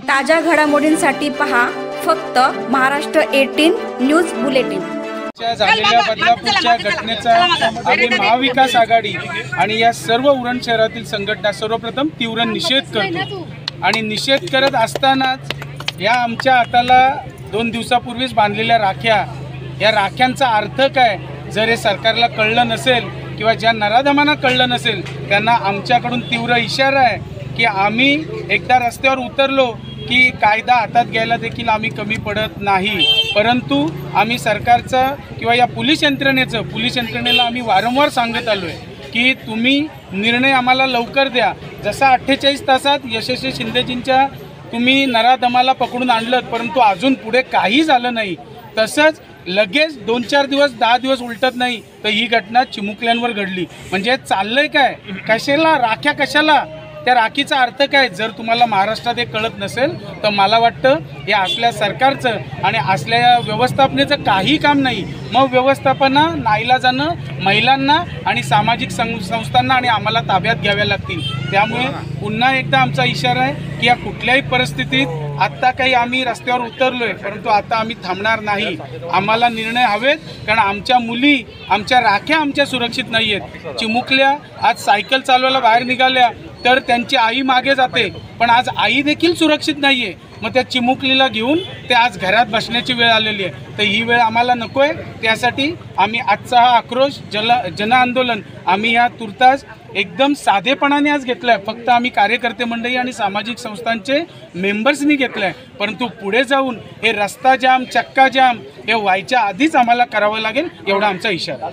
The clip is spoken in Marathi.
ताज्या घडामोडींसाठी पहा फक्त महाराष्ट्र 18 न्यूज बुलेटिन। झालेल्या बदलापूरच्या घटनेचा आम्ही महाविकास आघाडी आणि या सर्व उरण शहरातील संघटना सर्वप्रथम तीव्र निषेध करतो आणि निषेध करत असतानाच या आमच्या हाताला 2 दिवसापूर्वीच बांधलेल्या राख्या, या राख्यांचा अर्थ काय जर हे सरकारला कळलं नसेल किंवा ज्या नराधमांना कळलं नसेल त्यांना आमच्याकडून तीव्र इशारा आहे की आम्ही एकदा रस्त्यावर उतरलो की कायदा हातात घ्यायला देखील आम्ही कमी पडत नाही। परंतु आम्ही सरकारचा किंवा या पोलीस यंत्रणेला आम्ही वारंवार सांगत आलो आहे की तुम्ही निर्णय आम्हाला लवकर द्या। जसा 48 तासात यशस्वी शिंदेजींच्या तुम्ही नराधमाला पकडून आणलं परंतु अजून पुढे काही झालं नाही, तसंच लगेच 2-4 दिवस 10 दिवस उलटत नाही तर ही घटना चिमुकल्यांवर घडली। म्हणजे चाललंय काय, कशाला राख्या, कशाला त्या राखीचा अर्थ काय जर तुम्हाला महाराष्ट्रात हे कळत नसेल तर मला वाटतं हे असल्या सरकारचं आणि असल्या व्यवस्थापनेचं काही काम नाही। मग व्यवस्थापना नाईलाजानं महिलांना आणि सामाजिक संस्थांना आणि आम्हाला ताब्यात घ्याव्या लागतील। त्यामुळे पुन्हा एकदा आमचा इशारा आहे की या कुठल्याही परिस्थितीत आत्ता काही आम्ही रस्त्यावर उतरलोय परंतु आता आम्ही थांबणार नाही। आम्हाला निर्णय हवेत कारण आमच्या मुली, आमच्या राख्या आमच्या सुरक्षित नाही आहेत। चिमुकल्या आज सायकल चालवायला बाहेर निघाल्या तर त्यांची आई मागे जाते, पण आज आई देखील सुरक्षित नाही आहे। मग त्या चिमुकलीला घेऊन ते आज घरात बसण्याची वेळ आलेली आहे। तर ही वेळ आम्हाला नको आहे। त्यासाठी आम्ही आजचा हा आक्रोश जन आंदोलन आम्ही या तुर्तास एकदम साधेपणाने आज घेतला आहे। फक्त आम्ही कार्यकर्ते मंडळी आणि सामाजिक संस्थांचे मेंबर्सनी घेतलं आहे, परंतु पुढे जाऊन हे रस्ता जाम, चक्का जाम हे व्हायच्या आधीच आम्हाला करावं लागेल एवढा आमचा इशारा।